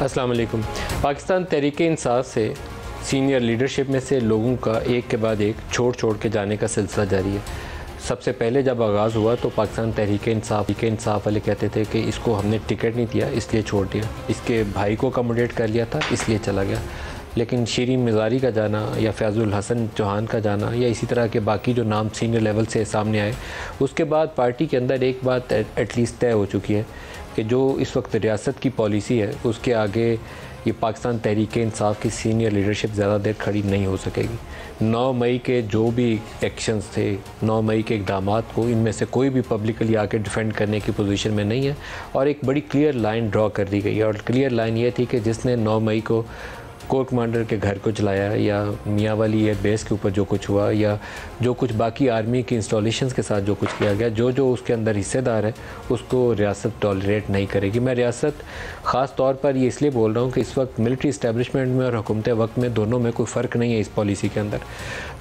अस्सलाम वालेकुम। पाकिस्तान तहरीक-ए-इंसाफ से सीनियर लीडरशिप में से लोगों का एक के बाद एक छोड़ के जाने का सिलसिला जारी है। सबसे पहले जब आगाज़ हुआ तो पाकिस्तान तहरीक-ए-इंसाफ वाले कहते थे कि इसको हमने टिकट नहीं दिया इसलिए छोड़ दिया, इसके भाई को अकोमोडेट कर लिया था इसलिए चला गया। लेकिन शीरीन मिज़ारी का जाना या फैज़ुल हसन चौहान का जाना या इसी तरह के बाकी जो नाम सीनियर लेवल से सामने आए, उसके बाद पार्टी के अंदर एक बात एटलीस्ट तय हो चुकी है कि जो इस वक्त रियासत की पॉलिसी है उसके आगे ये पाकिस्तान तहरीक-ए-इंसाफ की सीनियर लीडरशिप ज़्यादा देर खड़ी नहीं हो सकेगी। 9 मई के जो भी एक्शंस थे, 9 मई के इक़दामात को इनमें से कोई भी पब्लिकली आके डिफेंड करने की पोजीशन में नहीं है और एक बड़ी क्लियर लाइन ड्रॉ कर दी गई है। और क्लियर लाइन ये थी कि जिसने 9 मई को कोर कमांडर के घर को चलाया या मियाँ वाली एयर बेस के ऊपर जो कुछ हुआ या जो कुछ बाकी आर्मी की इंस्टॉलेशंस के साथ जो कुछ किया गया, जो उसके अंदर हिस्सेदार है उसको रियासत टॉलरेट नहीं करेगी। मैं रियासत ख़ास तौर पर ये इसलिए बोल रहा हूँ कि इस वक्त मिलिट्री इस्टेब्लिशमेंट में और हुकूमत वक्त में दोनों में कोई फ़र्क नहीं है इस पॉलिसी के अंदर।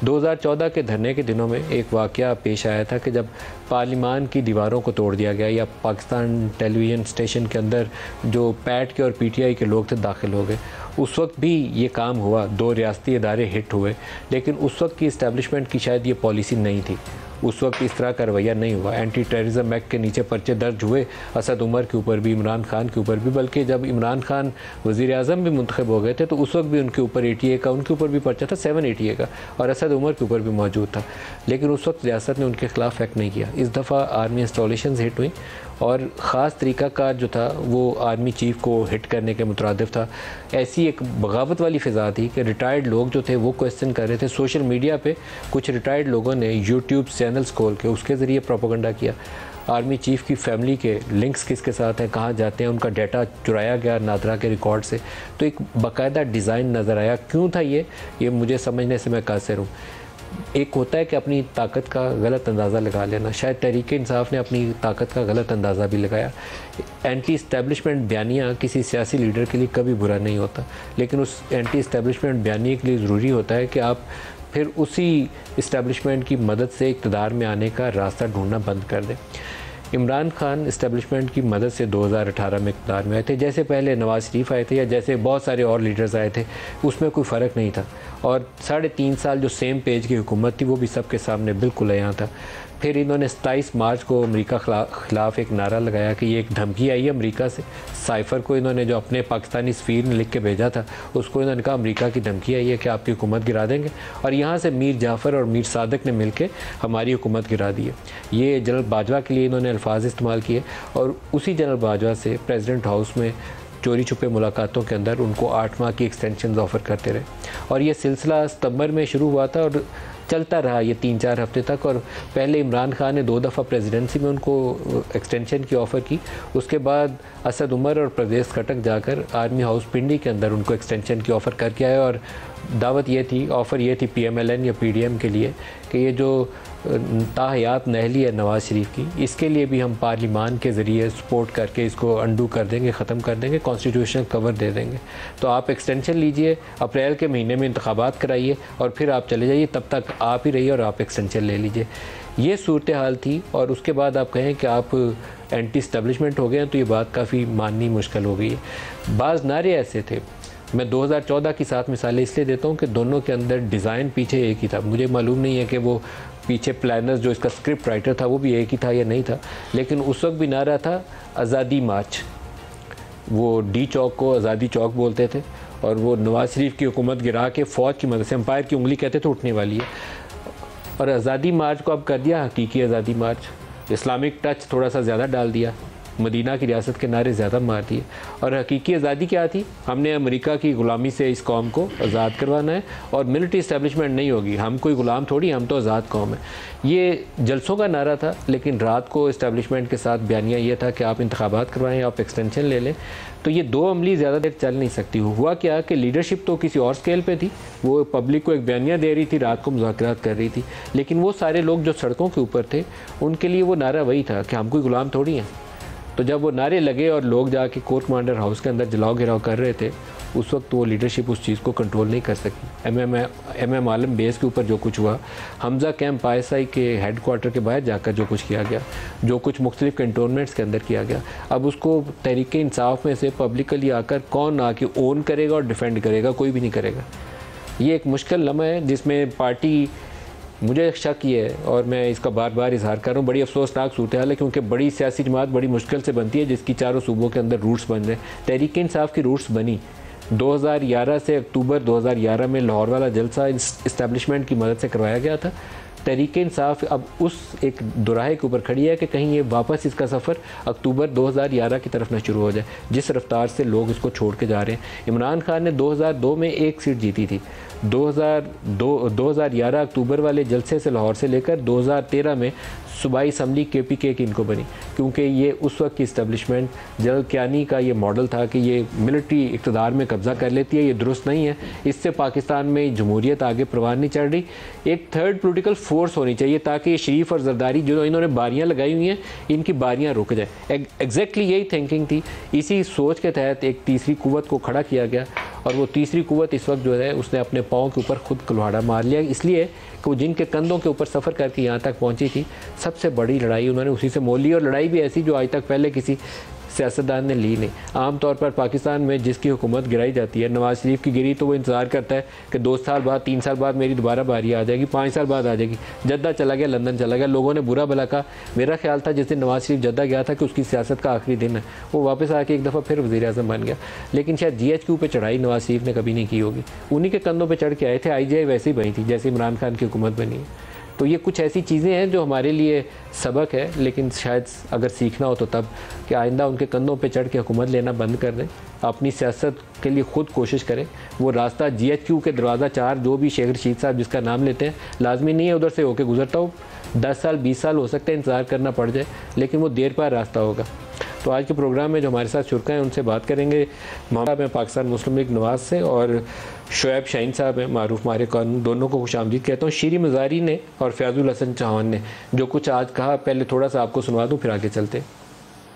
2014 के धरने के दिनों में एक वाक़या पेश आया था कि जब पार्लिमान की दीवारों को तोड़ दिया गया या पाकिस्तान टेलीविज़न स्टेशन के अंदर जो पैट के और PTI के लोग थे दाखिल हो गए, उस वक्त भी ये काम हुआ, 2 रियासती इदारे हिट हुए, लेकिन उस वक्त की इस्टेब्लिशमेंट की शायद ये पॉलिसी नहीं थी। उस वक्त इस तरह का रवैया नहीं हुआ। एंटी टेररिज्म एक्ट के नीचे पर्चे दर्ज हुए असद उमर के ऊपर भी, इमरान खान के ऊपर भी, बल्कि जब इमरान खान वज़ीर आज़म भी मुंतखब हो गए थे तो उस वक्त भी उनके ऊपर ATA का, उनके ऊपर भी पर्चा था 7ATA का और असद उमर के ऊपर भी मौजूद था। लेकिन उस वक्त रियासत ने उनके ख़िलाफ़ एक्ट नहीं किया। इस दफ़ा आर्मी इंस्टॉलेशन हिट हुई और ख़ास तरीक़ाकार जो था वो आर्मी चीफ़ को हिट करने के मुतरादिफ था। ऐसी एक बगावत वाली फ़िज़ा थी कि रिटायर्ड लोग जो थे वो क्वेश्चन कर रहे थे। सोशल मीडिया पे कुछ रिटायर्ड लोगों ने यूट्यूब चैनल्स खोल के उसके ज़रिए प्रोपेगेंडा किया। आर्मी चीफ़ की फैमिली के लिंक्स किसके साथ हैं, कहाँ जाते हैं, उनका डाटा चुराया गया नादरा के रिकॉर्ड से। तो एक बाकायदा डिज़ाइन नज़र आया। क्यों था ये मुझे समझने से मैं कासिर हूँ। एक होता है कि अपनी ताकत का गलत अंदाज़ा लगा लेना, शायद तहरीक-ए-इंसाफ ने अपनी ताकत का गलत अंदाज़ा भी लगाया। एंटी इस्टेब्लिशमेंट बयानिया किसी सियासी लीडर के लिए कभी बुरा नहीं होता, लेकिन उस एंटी इस्टेब्लिशमेंट बयानिए के लिए ज़रूरी होता है कि आप फिर उसी इस्टेब्लिशमेंट की मदद से इक़्तिदार में आने का रास्ता ढूंढना बंद कर दें। इमरान खान इस्टेब्लिशमेंट की मदद से 2018 में इक़्तिदार में आए थे, जैसे पहले नवाज़ शरीफ आए थे या जैसे बहुत सारे और लीडर्स आए थे, उसमें कोई फ़र्क नहीं था। और 3.5 साल जो सेम पेज की हुकूमत थी वो भी सबके सामने बिल्कुल अयां था। फिर इन्होंने 27 मार्च को अमेरिका ख़िलाफ़ एक नारा लगाया कि ये एक धमकी आई है अमेरिका से। साइफ़र को इन्होंने जो अपने पाकिस्तानी सफ़ीर ने लिख के भेजा था उसको इन्होंने कहा अमेरिका की धमकी आई है कि आपकी हुकूमत गिरा देंगे, और यहाँ से मीर जाफ़र और मीर सादक ने मिल के हमारी हुकूमत गिरा दी है। ये जनरल बाजवा के लिए इन्होंने अल्फाज इस्तेमाल किए और उसी जनरल बाजवा से प्रेसिडेंट हाउस में चोरी छुपे मुलाकातों के अंदर उनको 8 माह की एक्सटेंशन ऑफ़र करते रहे। और ये सिलसिला सितंबर में शुरू हुआ था और चलता रहा ये 3-4 हफ्ते तक। और पहले इमरान खान ने 2 दफ़ा प्रेसिडेंसी में उनको एक्सटेंशन की ऑफ़र की, उसके बाद असद उमर और प्रवेश खटक जाकर आर्मी हाउस पिंडी के अंदर उनको एक्सटेंशन की ऑफ़र करके आए। और दावत ये थी, ऑफ़र ये थी PMLN या PDM के लिए कि ये जो ताहयात नहली है नवाज़ शरीफ की, इसके लिए भी हम पार्लिमान के ज़रिए सपोर्ट करके इसको अंडू कर देंगे, ख़त्म कर देंगे, कॉन्स्टिट्यूशनल कवर दे देंगे। तो आप एक्सटेंशन लीजिए, अप्रैल के महीने में इंतखाबात कराइए और फिर आप चले जाइए, तब तक आप ही रहिए और आप एक्सटेंशन ले लीजिए। ये सूरत हाल थी। और उसके बाद आप कहें कि आप एंटी इस्टेब्लिशमेंट हो गए हैं तो ये बात काफ़ी माननी मुश्किल हो गई है। बाज़ नारे ऐसे थे, मैं 2014 की साथ मिसालें इसलिए देता हूँ कि दोनों के अंदर डिज़ाइन पीछे एक ही था। मुझे मालूम नहीं है कि वो पीछे प्लानर्स जो इसका स्क्रिप्ट राइटर था वो भी एक ही था या नहीं था, लेकिन उस वक्त भी नारा था आज़ादी मार्च। वो D चौक को आज़ादी चौक बोलते थे और वो नवाज़ शरीफ की हुकूमत गिरा के फ़ौज की मदद से, एम्पायर की उंगली कहते थे उठने वाली है, और आज़ादी मार्च को अब कर दिया हकीकी आज़ादी मार्च। इस्लामिक टच थोड़ा सा ज़्यादा डाल दिया, मदीना की रियासत के नारे ज़्यादा मार दिए। और हकीकी आज़ादी क्या थी? हमने अमेरिका की ग़ुलामी से इस कौम को आज़ाद करवाना है और मिलिट्री इस्टेब्लिशमेंट नहीं होगी, हम कोई ग़ुलाम थोड़ी, हम तो आज़ाद कौम है। ये जलसों का नारा था, लेकिन रात को इस्टेब्लिशमेंट के साथ बयानिया ये था कि आप इंतखाबात करवाएं, आप एक्सटेंशन ले लें। तो ये 2 अमली ज़्यादा देर चल नहीं सकती। हुआ क्या कि लीडरशिप तो किसी और स्केल पे थी, वो पब्लिक को एक बयानिया दे रही थी, रात को मुज़ाकरात कर रही थी, लेकिन वो सारे लोग जो सड़कों के ऊपर थे उनके लिए वो नारा वही था कि हम कोई ग़ुलाम थोड़ी हैं। तो जब वो नारे लगे और लोग जाके कोर कमांडर हाउस के अंदर जलाओ गिराव कर रहे थे, उस वक्त वो लीडरशिप उस चीज़ को कंट्रोल नहीं कर सकी। एम आलम बेस के ऊपर जो कुछ हुआ, हमज़ा कैंप ISI के हेड क्वार्टर के बाहर जाकर जो कुछ किया गया, जो कुछ मुख्तलिफ कंटोनमेंट्स के अंदर किया गया, अब उसको तहरीक इंसाफ में से पब्लिकली आकर कौन आके ओन करेगा और डिफेंड करेगा? कोई भी नहीं करेगा। ये एक मुश्किल लम्हा है जिसमें पार्टी, मुझे शक ये है और मैं इसका बार बार इजहार कर रहा हूँ, बड़ी अफसोसनाक सूरत हाल है, क्योंकि बड़ी सियासी जमात बड़ी मुश्किल से बनती है जिसकी चारों सूबों के अंदर रूट्स बन रहे हैं। तहरीक इंसाफ की रूट्स बनी 2011 से अक्टूबर 2011 में लाहौर वाला जलसा इस्टेब्लिशमेंट की मदद से करवाया गया था। तहरीक इंसाफ अब उस एक दुराहे के ऊपर खड़ी है कि कहीं ये वापस इसका सफ़र अक्टूबर 2011 की तरफ ना शुरू हो जाए, जिस रफ्तार से लोग इसको छोड़ के जा रहे हैं। इमरान खान ने 2002 में एक सीट जीती थी, 2011 अक्टूबर वाले जलसे से लाहौर से लेकर 2013 में सूबाई असम्बली KPK की इनको बनी, क्योंकि ये उस वक्त की इस्टेब्लिशमेंट जनरल कियानी का ये मॉडल था कि ये मिलिट्री इक़्तिदार में कब्ज़ा कर लेती है, ये दुरुस्त नहीं है, इससे पाकिस्तान में जमहूरियत आगे परवान नहीं चढ़ रही। एक थर्ड पोलिटिकल फोर्स होनी चाहिए ताकि ये शरीफ और जरदारी जो इन्होंने बारियाँ लगाई हुई हैं, इनकी बारियाँ रुक जाए। एग्जैक्टली यही थिंकिंग थी, इसी सोच के तहत एक तीसरी कुव्वत को खड़ा किया गया, और वो तीसरी कुव्वत इस वक्त जो है उसने अपने पाँव के ऊपर खुद कुल्हाड़ा मार लिया, इसलिए कि वो जिनके कंधों के ऊपर सफ़र करके यहाँ तक पहुँची थी, सबसे बड़ी लड़ाई उन्होंने उसी से मोल ली, और लड़ाई भी ऐसी जो आज तक पहले किसी सियासतदान ने ली नहीं। आम तौर पर पाकिस्तान में जिसकी हुकूमत गिराई जाती है, नवाज शरीफ की गिरी तो वो इंतज़ार करता है कि 2 साल बाद 3 साल बाद मेरी दोबारा बारी आ जाएगी, 5 साल बाद आ जाएगी। जद्दा चला गया, लंदन चला गया, लोगों ने बुरा भला कहा। मेरा ख्याल था जिस दिन नवाज शरीफ जद्दा गया था कि उसकी सियासत का आखिरी दिन है, वो वापस आके एक दफ़ा फिर वज़ीर आज़म बन गया। लेकिन शायद GHQ पे चढ़ाई नवाज शरीफ ने कभी नहीं की होगी, उन्हीं के कंधों पर चढ़ के आए थे। IGI वैसे ही बनी थी जैसे इमरान खान की हुकूमत बनी है। तो ये कुछ ऐसी चीज़ें हैं जो हमारे लिए सबक है, लेकिन शायद अगर सीखना हो तो तब कि आइंदा उनके कंधों पे चढ़ के हुकूमत लेना बंद कर दें, अपनी सियासत के लिए ख़ुद कोशिश करें। वो रास्ता GHQ के दरवाज़ा 4 जो भी शेख रशीद साहब जिसका नाम लेते हैं, लाजमी नहीं है उधर से होके गुजरता हो, 10 साल 20 साल हो सकते हैं इंतज़ार करना पड़ जाए, लेकिन वो देर पार रास्ता होगा। तो आज के प्रोग्राम में जो हमारे साथ शुरका हैं उनसे बात करेंगे। मोहम्मद हैं पाकिस्तान मुस्लिम लीग नवाज से, और शुएब शाहीन साहब हैं मारूफ मारे कानून। दोनों को खुशामदीद कहता हूँ। शीरी मज़ारी ने और फयाजुल हसन चौहान ने जो कुछ आज कहा, पहले थोड़ा सा आपको सुनवा दूँ फिर आगे चलते।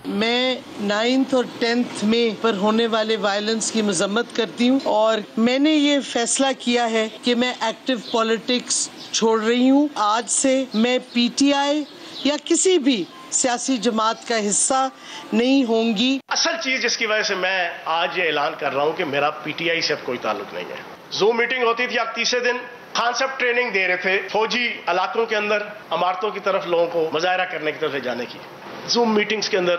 मैं 9th और 10th में पर होने वाले वायलेंस की मजम्मत करती हूँ, और मैंने ये फैसला किया है कि मैं एक्टिव पॉलिटिक्स छोड़ रही हूँ। आज से मैं PTI या किसी भी सियासी जमात का हिस्सा नहीं होंगी। असल चीज जिसकी वजह से मैं आज ये ऐलान कर रहा हूँ कि मेरा PTI से अब कोई ताल्लुक नहीं है। जूम मीटिंग होती थी, अब तीसरे दिन खान साहब ट्रेनिंग दे रहे थे फौजी इलाकों के अंदर अमारतों की तरफ लोगों को मुजाहरा करने की तरफ जाने की। जूम मीटिंग्स के अंदर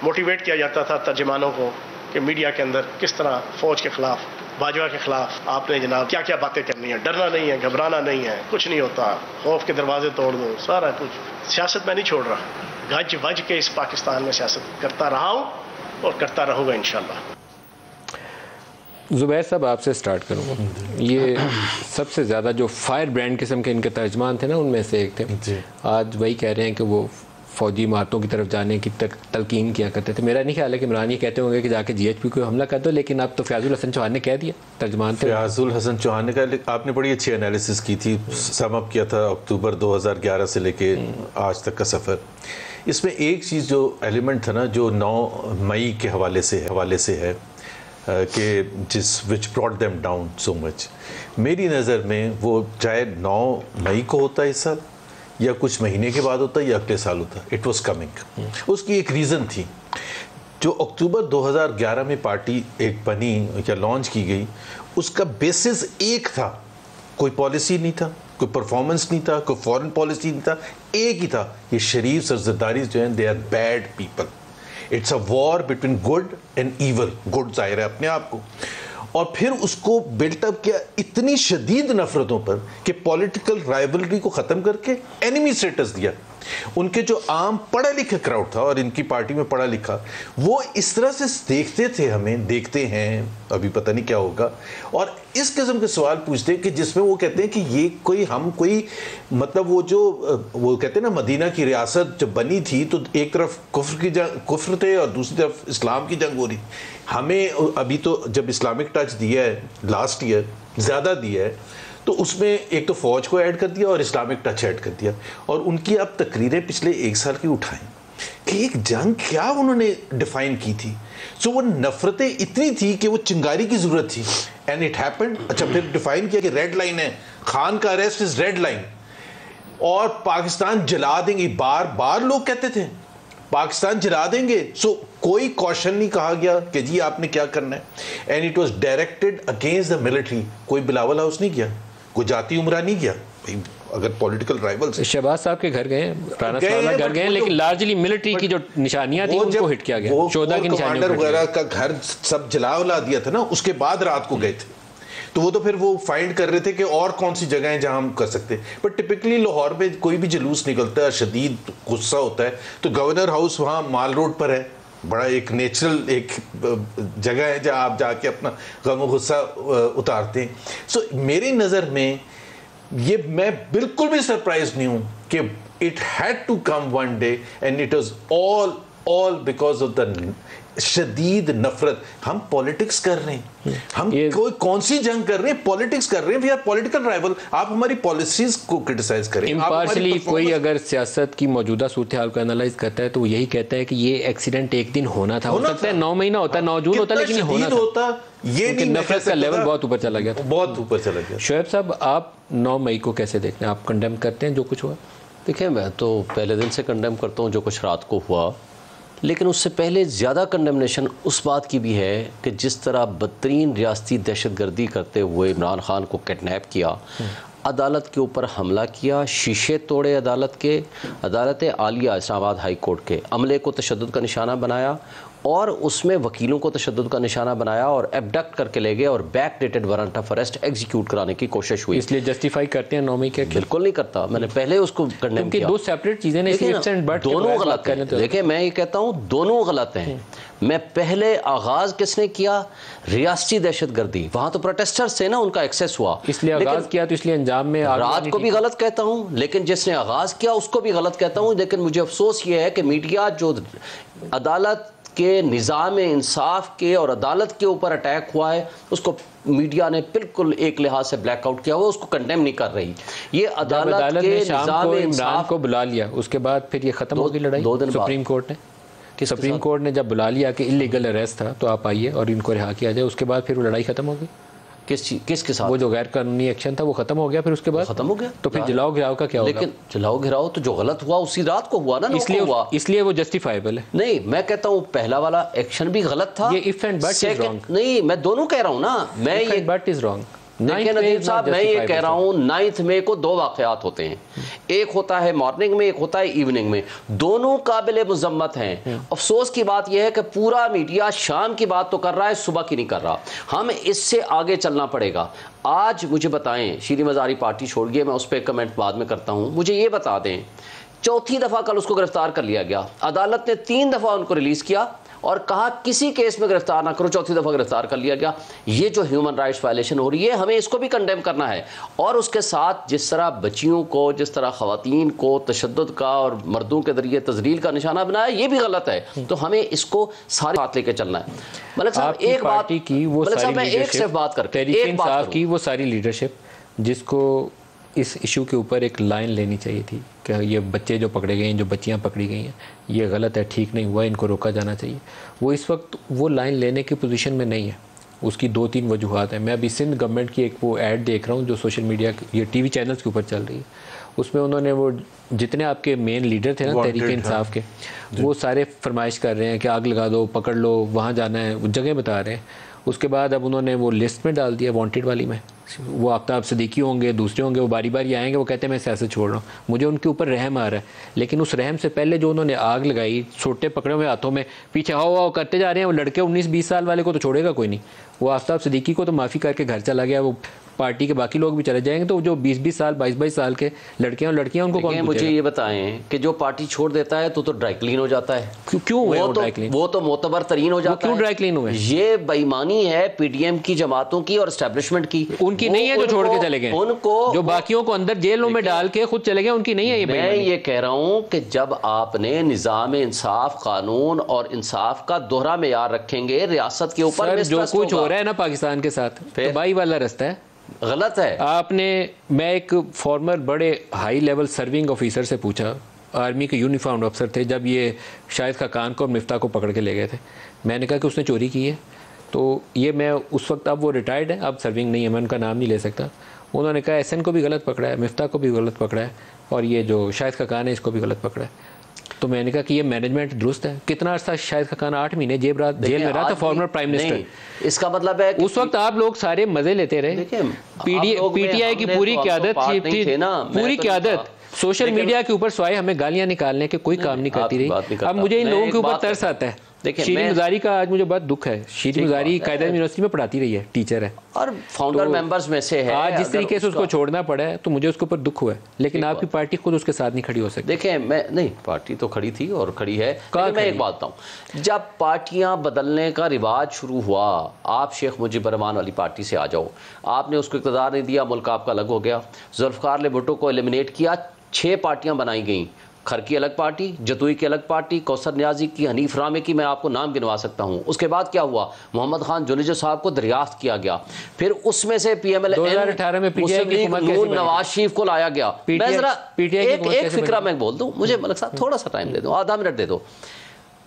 मोटिवेट किया जाता था तर्जुमानों को कि मीडिया के अंदर किस तरह फौज के खिलाफ, बाजवा के खिलाफ आपने जनाब क्या क्या बातें करनी है, डरना नहीं है, घबराना नहीं है, कुछ नहीं होता, खौफ के दरवाजे तोड़ दो, सारा कुछ। सियासत मैं नहीं छोड़ रहा, गज वज के इस पाकिस्तान में सियासत करता रहा हूँ और करता रहूँगा इंशाल्लाह। ज़ुबैर साहब आपसे स्टार्ट करूँगा। ये सबसे ज़्यादा जो फायर ब्रांड किस्म के इनके तर्जमान थे ना, उनमें से एक थे। आज वही कह रहे हैं कि वो फ़ौजी इमारतों की तरफ जाने की तलकीन किया करते थे। मेरा नहीं ख्याल है कि इमरान ये कहते होंगे कि जाके GHP को हमला कर दो, लेकिन अब तो फयाजुल हसन चौहान ने कह दिया, तर्जमान थे फयाजुल हसन चौहान ने कहा। आपने बड़ी अच्छी एनालिसिस की थी, सम अप किया था अक्टूबर 2011 से लेके आज तक का सफ़र। इसमें एक चीज़ जो एलिमेंट था ना, जो 9 मई के हवाले से है कि जिस which brought them down so much, मेरी नज़र में वो चाहे 9 मई को होता है इस साल, या कुछ महीने के बाद होता, या अगले साल होता, इट वाज कमिंग। उसकी एक रीज़न थी। जो अक्टूबर 2011 में पार्टी एक बनी या लॉन्च की गई, उसका बेसिस एक था, कोई पॉलिसी नहीं था, कोई परफॉर्मेंस नहीं था, कोई फॉरेन पॉलिसी नहीं था, एक ही था, ये शरीफ सरजरदारी जो हैं, they are bad people. It's a war between good and evil. Good जाहिर है अपने आप को, और फिर उसको बिल्टअप किया इतनी शदीद नफरतों पर कि पॉलिटिकल राइवलरी को ख़त्म करके एनिमी स्टेटस दिया। उनके जो आम पढ़ा लिखा क्राउड था, और इनकी पार्टी में पढ़ा लिखा, वो इस तरह से देखते थे, हमें देखते हैं, अभी पता नहीं क्या होगा, और इस किस्म के सवाल पूछते हैं कि जिसमें वो कहते हैं कि ये कोई मतलब वो कहते हैं ना, मदीना की रियासत जब बनी थी तो एक तरफ कुफ्र थे और दूसरी तरफ इस्लाम की जंग हो रही। हमें अभी तो जब इस्लामिक टच दिया है लास्ट ईयर, ज़्यादा दिया है, तो उसमें एक तो फ़ौज को ऐड कर दिया और इस्लामिक टच ऐड कर दिया, और उनकी अब तकरीरें पिछले 1 साल की उठाएं कि एक जंग क्या उन्होंने डिफाइन की थी। सो वो नफरतें इतनी थी कि वो चिंगारी की जरूरत थी, एंड इट हैपेंड। अच्छा, फिर डिफाइन किया कि रेड लाइन है, खान का अरेस्ट इज रेड लाइन, और पाकिस्तान जला देंगे। बार बार लोग कहते थे पाकिस्तान जला देंगे। सो कोई कॉशन नहीं कहा गया कि जी आपने क्या करना है, and it was directed against the military. कोई बिलावल हाउस नहीं किया, कोई जाती उमरा नहीं किया। अगर पॉलिटिकल राइवल्स शहबाज साहब के घर गए, राना साहब घर गए, लेकिन लार्जली मिलिट्री की जो निशानियां थी उनको हिट किया गया, 14 की निशानियां वगैरह का घर सब जला उला दिया था ना, उसके बाद रात को गए थे। तो वो तो फिर वो फाइंड कर रहे थे कि और कौन सी जगह है जहां हम कर सकते हैं। बट टिपिकली लाहौर में कोई भी जुलूस निकलता है, शदीद गुस्सा होता है, तो गवर्नर हाउस वहाँ माल रोड पर है, बड़ा एक नेचुरल एक जगह है जहाँ आप जाके अपना गम गुस्सा उतारते हैं। सो मेरी नज़र में ये, मैं बिल्कुल भी सरप्राइज नहीं हूं कि it had to come one day, and it was all because of the शदीद नफरत। हम पॉलिटिक्स कर रहे हैं, हम कोई कौन सी जंग कर रहे हैं, पॉलिटिक्स कर रहे हैं। We are political rival. आप हमारी पॉलिसीज को क्रिटिसाइज करें। इम्पार्शली कोई अगर सियासत की मौजूदा सूरत हाल को एनालाइज करता है तो यही कहता है कि ये एक्सीडेंट एक दिन होना था, हो सकता है 9 महीना होता, 9 जून होता, लेकिन होता ये नहीं। नफरत का लेवल बहुत ऊपर चला गया था, बहुत ऊपर चला गया। शोएब साहब, आप 9 मई को कैसे देखते हैं? आप कंडेम करते हैं जो कुछ हुआ? देखिए, मैं तो पहले दिन से कंडेम करता हूँ जो कुछ रात को हुआ, लेकिन उससे पहले ज़्यादा कंडेमनेशन उस बात की भी है कि जिस तरह बदतरीन रियासती दहशतगर्दी करते हुए इमरान खान को किडनैप किया, अदालत के ऊपर हमला किया, शीशे तोड़े अदालत के, अदालत आलिया इस्लामाबाद हाई कोर्ट के अमले को तशद्दुद का निशाना बनाया, और उसमें वकीलों को तशद्दुद का निशाना बनाया और एबडक्ट करके ले गए और back dated warrant of arrest execute कराने की कोशिश हुई। इसलिए जस्टिफाई करते हैं 9 मई के? बिल्कुल नहीं करता, मैंने पहले उसको कंडेम किया। दो सेपरेट चीजें हैं, दोनों गलत हैं। देखिए, मैं ये कहता हूँ दोनों गलत हैं। मैं पहले आगाज किसने किया? रियासती दहशतगर्दी, वहां तो प्रोटेस्टर्स थे ना, उनका एक्सेस हुआ, इसलिए आगाज किया, तो इसलिए अंजाम में रात को भी गलत कहता हूं, लेकिन जिसने आगाज किया उसको भी गलत कहता हूं। लेकिन मुझे अफसोस ये है कि मीडिया जो अदालत के निज़ाम इंसाफ के और अदालत के ऊपर अटैक हुआ है, उसको मीडिया ने बिल्कुल एक लिहाज से ब्लैकआउट किया हुआ, उसको कंडेम नहीं कर रही। ये अदालत के निज़ाम इंसाफ को बुला लिया, उसके बाद फिर ये खत्म हो गई लड़ाई। 2 दिन सुप्रीम कोर्ट ने सुप्रीम कोर्ट ने जब बुला लिया कि इलीगल अरेस्ट था तो आप आइए और इनको रिहा किया जाए, उसके बाद फिर वो लड़ाई खत्म हो गई। किसके साथ? वो जो गैर कानूनी एक्शन था वो खत्म हो गया, फिर उसके बाद खत्म हो गया। तो फिर जलाओ घिराव का क्या होगा? लेकिन जलाओ घिराव तो जो गलत हुआ उसी रात को हुआ ना, इसलिए वो जस्टिफाइबल है। नहीं, मैं कहता हूँ पहला वाला एक्शन भी गलत था। ये if and but is wrong. नहीं, मैं दोनों कह रहा हूँ ना, मैं ये बट इज रॉन्ग। देखिए नदीम साहब, मैं ये कह रहा हूँ 9 मई को 2 वाक़यात होते हैं, एक होता है मॉर्निंग में, एक होता है इवनिंग में, दोनों काबिल मुज़म्मत हैं। अफसोस की बात यह है कि पूरा मीडिया शाम की बात तो कर रहा है, सुबह की नहीं कर रहा। हम इससे आगे चलना पड़ेगा। आज मुझे बताएं, शीरी मज़ारी पार्टी छोड़िए, मैं उस पर कमेंट बाद में करता हूँ, मुझे ये बता दें, चौथी दफ़ा कल उसको गिरफ्तार कर लिया गया, अदालत ने 3 दफ़ा उनको रिलीज़ किया और कहा किसी केस में गिरफ्तार ना करो, चौथी दफ़ा गिरफ्तार कर लिया गया। ये जो ह्यूमन राइट्स वायलेशन हो रही है, हमें इसको भी कंडेम करना है। और उसके साथ जिस तरह बच्चियों को, जिस तरह ख़वातीन को तशद्दुद का और मर्दों के ज़रिए तज़लील का निशाना बनाया, ये भी गलत है। तो हमें इसको सारे बात लेके चलना है। मलिक साहब, एक बात की वो की वो सारी लीडरशिप जिसको इस इशू के ऊपर एक लाइन लेनी चाहिए थी कि ये बच्चे जो पकड़े गए हैं, जो बच्चियां पकड़ी गई हैं, ये गलत है, ठीक नहीं हुआ, इनको रोका जाना चाहिए। वो इस वक्त वो लाइन लेने की पोजीशन में नहीं है। उसकी 2-3 वजूहात हैं। मैं अभी सिंध गवर्नमेंट की एक वो ऐड देख रहा हूँ जो सोशल मीडिया, ये टीवी चैनल्स के ऊपर चल रही है। उसमें उन्होंने वो जितने आपके मेन लीडर थे ना तहरीक इंसाफ के, वो सारे फरमाइश कर रहे हैं कि आग लगा दो, पकड़ लो, वहाँ जाना है, वो जगह बता रहे हैं। उसके बाद अब उन्होंने वो लिस्ट में डाल दिया, वांटेड वाली में। वो आफ्ताब सिद्दीकी होंगे, दूसरे होंगे, वो बारी बारी आएंगे, वो कहते हैं मैं सियासत छोड़ रहा हूँ। मुझे उनके ऊपर रहम आ रहा है, लेकिन उस रहम से पहले जो उन्होंने आग लगाई, छोटे पकड़े हुए हाथों में पीछे हाओ करते जा रहे हैं। वो लड़के 19-20 साल वाले को तो छोड़ेगा कोई नहीं। वो आफ्ताब सिद्दीकी को तो माफ़ी करके घर चला गया, वो पार्टी के बाकी लोग भी चले जाएंगे, तो जो 20-20 साल 22-22 साल के लड़के और लड़कियां उनको कौन? मुझे ये बताएं कि जो पार्टी छोड़ देता है तो ड्राई क्लीन हो जाता है। क्यों हुए वो ड्राई क्लीन? वो तो मोतबर तरीन हो जाता है। क्यों ड्राई क्लीन हुए? ये बेईमानी है पीडीएम की जमातों की और एस्टेब्लिशमेंट की। उनकी नहीं है जो छोड़ के चले गए, उनको जो बाकियों को अंदर जेलों में डाल के खुद चले गए, उनकी नहीं है ये। मैं ये कह रहा हूं कि जब आपने निजाम इंसाफ, कानून और इंसाफ का दोहरा मेयार रखेंगे रियासत के ऊपर, जो कुछ हो रहा है ना पाकिस्तान के साथ, तबाही वाला रास्ता है, गलत है। आपने, मैं एक फॉर्मर बड़े हाई लेवल सर्विंग ऑफिसर से पूछा आर्मी के यूनिफॉर्म्ड अफसर थे जब ये शाहिद खाकान को और मिफ्ता को पकड़ के ले गए थे। मैंने कहा कि उसने चोरी की है, तो ये मैं उस वक्त, अब वो रिटायर्ड है, अब सर्विंग नहीं है, मैं उनका नाम नहीं ले सकता। उन्होंने कहा एसएन को भी गलत पकड़ा है, मिफ्ता को भी गलत पकड़ा है, और ये जो शाहिद खाकान है इसको भी गलत पकड़ा है। तो मैंने कहा कि ये मैनेजमेंट दुरुस्त है। कितना अर्सा शाहिद खाकान 8 महीने जेल में रहा था, फॉर्मर प्राइम मिनिस्टर। इसका मतलब है उस वक्त आप लोग सारे मजे लेते रहे। पीटीआई की पूरी क़यादत थी, पूरी क़यादत सोशल मीडिया के ऊपर स्वाय हमें गालियां निकालने के कोई काम नहीं करती रही। अब मुझे इन लोगों के ऊपर तरस आता है। शीरी मुजारी का आज मुझे बहुत दुख है। शीरी मुजारी कायदा यूनिवर्सिटी में पढ़ाती रही है, टीचर है और फाउंडर मेंबर्स में से है। आज जिस तरीके से उसको छोड़ना पड़ा है तो मुझे उसके ऊपर दुख हुआ है, लेकिन आपकी पार्टी खुद उसके साथ नहीं खड़ी हो सकती। देखिए, मैं नहीं, पार्टी तो खड़ी थी और खड़ी है। मैं एक बात बताऊं, जब पार्टियां बदलने का रिवाज शुरू हुआ, आप शेख मुजीबुर रहमान वाली पार्टी से आ जाओ, आपने उसको इक़्तिदार नहीं दिया, मुल्क आपका अलग हो गया। जुल्फ़िकार भुट्टो को एलिमिनेट किया, 6 पार्टियां बनाई गई। खर की अलग पार्टी, जतुई की अलग पार्टी, कौसर न्याजी की, हनीफ रामे की, मैं आपको नाम गिनवा सकता हूं। उसके बाद क्या हुआ, मोहम्मद खान जुनेजो साहब को दरियाफ्त किया गया, फिर उसमें से PMLN 2018 में नून नवाज शरीफ को लाया गया। मैं जरा एक फिक्रा मैं बोल दूं, मुझे मलिक साहब थोड़ा सा टाइम दे दो, आधा मिनट दे दो।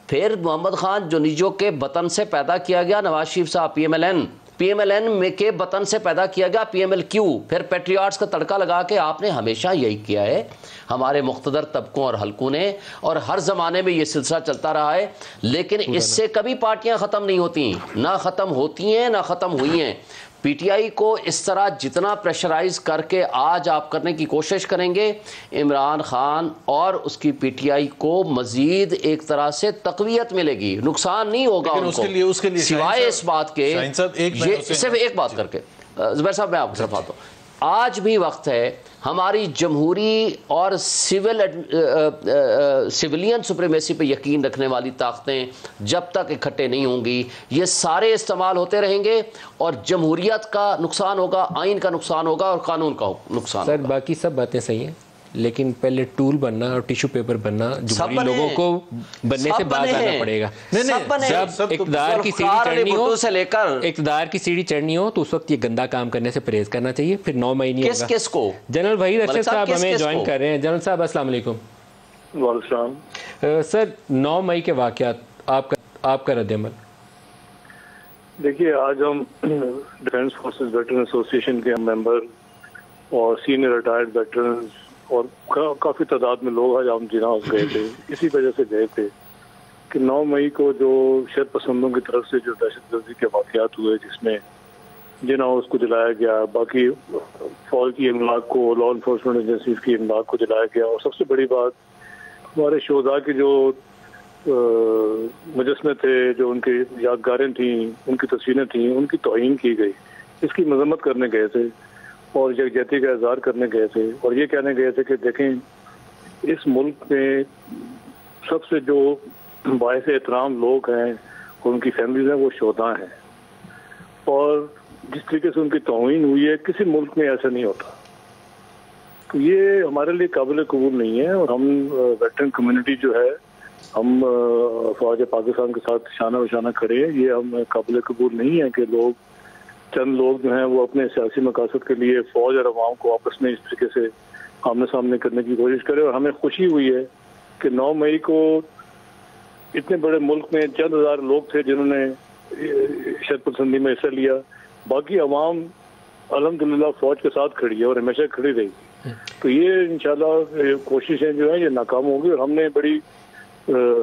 फिर मोहम्मद खान जुनेजो के बतन से पैदा किया गया नवाज शरीफ साहब, PMLN में के बतन से पैदा किया गया PMLQ, फिर पेट्रियाट्स का तड़का लगा के आपने हमेशा यही किया है हमारे मुख्तदर तबकों और हलकों ने, और हर ज़माने में ये सिलसिला चलता रहा है। लेकिन इससे कभी पार्टियां ख़त्म नहीं होती, ना ख़त्म होती हैं ना ख़त्म हुई हैं। PTI को इस तरह जितना प्रेशराइज करके आज आप करने की कोशिश करेंगे, इमरान खान और उसकी PTI को मजीद एक तरह से तक़वियत मिलेगी, नुकसान नहीं होगा उनको, सिवाय इस बात के। ये सिर्फ एक बात करके ज़ुबैर साहब, मैं आपको सिर्फ आता हूँ, आज भी वक्त है हमारी जमहूरी और सिविलियन सुप्रीमेसी पे यकीन रखने वाली ताकतें जब तक इकट्ठे नहीं होंगी, ये सारे इस्तेमाल होते रहेंगे और जमहूरियत का नुकसान होगा, आइन का नुकसान होगा और कानून का नुकसान होगा। बाकी सब बातें सही हैं, लेकिन पहले टूल बनना और टिश्यू पेपर बनना जमहूरी लोगों को बनने से बात आना पड़ेगा। जब इक़्तिदार की सीढ़ी चढ़नी हो, इक़्तिदार की सीढ़ी चढ़नी हो, तो उस वक्त ये गंदा काम करने से परहेज करना चाहिए। फिर 9 मई नहीं होगा। किसको? जनरल वहीद अरशद साहब हमें ज्वाइन कर रहे हैं। जनरल साहब अस्सलाम वालेकुम। सर, 9 मई के वाक़यात, आपका रद्द-ए-अमल। देखिए, आज हम डिफेंस फोर्सेस वेटरन एसोसिएशन के मेंबर और सीनियर रिटायर्ड वेटरन और काफ़ी तादाद में लोग आज हम जिना हाउस गए थे। इसी वजह से गए थे कि 9 मई को जो शर पसंदों की तरफ से जो दहशतगर्दी के वाक़यात हुए, जिसमें जिना हाउस को जलाया गया, बाकी फौज की इमलाक को, लॉ इन्फोर्समेंट एजेंसीज की इमलाक को जलाया गया, और सबसे बड़ी बात हमारे शोधा के जो मुजस्मे थे, जो उनकी यादगारें थीं, उनकी तस्वीरें थीं, उनकी तौहीन की गई। इसकी मजम्मत करने गए थे और यकजहती का इज़हार करने गए थे, और ये कहने गए थे कि देखें इस मुल्क में सबसे जो बाइस एहतराम लोग हैं और उनकी फैमिलीज हैं वो शोधा हैं, और जिस तरीके से उनकी तौहीन हुई है किसी मुल्क में ऐसा नहीं होता। तो ये हमारे लिए काबिल कबूल नहीं है, और हम वेटरन कम्युनिटी जो है, हम फौज पाकिस्तान के साथ शाना बशाना खड़े हैं। ये हम काबिल कबूल नहीं है कि चंद लोग जो हैं वो अपने सियासी मकासद के लिए फौज और अवाम को आपस में इस तरीके से आमने सामने करने की कोशिश करें। और हमें खुशी हुई है कि 9 मई को इतने बड़े मुल्क में चंद हज़ार लोग थे जिन्होंने शरपसंदी में हिस्सा लिया। बाकी अवाम अल्हम्दुलिल्लाह फौज के साथ खड़ी है और हमेशा खड़ी रहेगी। तो ये इंशाल्लाह कोशिशें जो हैं ये नाकाम होंगी, और हमने बड़ी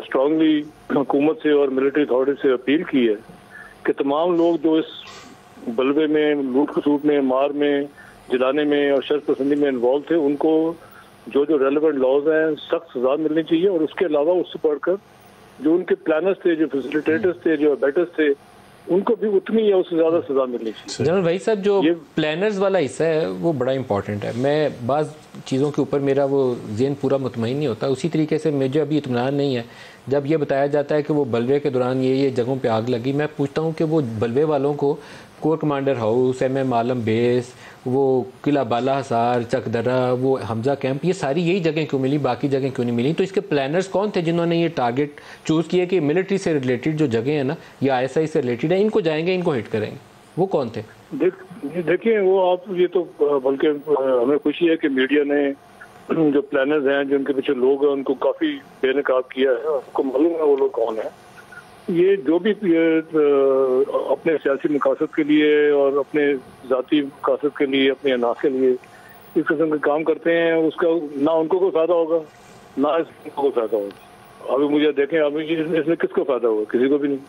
स्ट्रांगली हुकूमत से और मिलिट्री अथॉरिटी से अपील की है कि तमाम लोग जो इस बलवे में, लूट खसूट में, मार में, जलाने में और शर्त पसंदी में इन्वॉल्व थे, उनको जो रेलेवेंट लॉज हैं सख्त सजा मिलनी चाहिए। और उसके अलावा उससे बढ़कर जो उनके प्लानर्स थे, जो फैसिलिटेटर्स थे, जो अबेटर्स थे, उनको भी उतनी या उससे ज़्यादा सजा मिलनी चाहिए। जनरल भाई साहब, जो प्लानर्स वाला हिस्सा है वो बड़ा इंपॉर्टेंट है। मैं बाज़ चीज़ों के ऊपर मेरा वो ज़हन पूरा मुतमईन नहीं होता। उसी तरीके से मुझे अभी इत्मीनान नहीं है जब ये बताया जाता है कि वो बलवे के दौरान ये जगहों पे आग लगी। मैं पूछता हूँ कि वो बलवे वालों को कोर कमांडर हाउस, MM आलम बेस, वो किला बाला हसार, चकदरा, वो हमजा कैंप, ये सारी यही जगह क्यों मिली, बाकी जगह क्यों नहीं मिली? तो इसके प्लानर्स कौन थे जिन्होंने ये टारगेट चूज़ किया कि मिलिट्री से रिलेटेड जो जगह है ना, या ISI से रिलेटेड है, इनको जाएंगे, इनको हिट करेंगे? वो कौन थे? देखिए, वो आप ये तो बल्कि हमें खुशी है कि मीडिया ने जो प्लानर्स हैं, जो उनके पीछे लोग हैं, उनको काफी बेनकाब किया है। आपको मालूम है वो लोग कौन है। ये जो भी अपने सियासी मकासद के लिए और अपने जाती मकासद के लिए, अपने अनाज के लिए इस किस्म के काम करते हैं, उसका ना उनको कोई फायदा होगा ना इसको कोई फायदा होगा। अभी मुझे देखें, अभी इसमें किसको फायदा होगा? किसी को भी नहीं।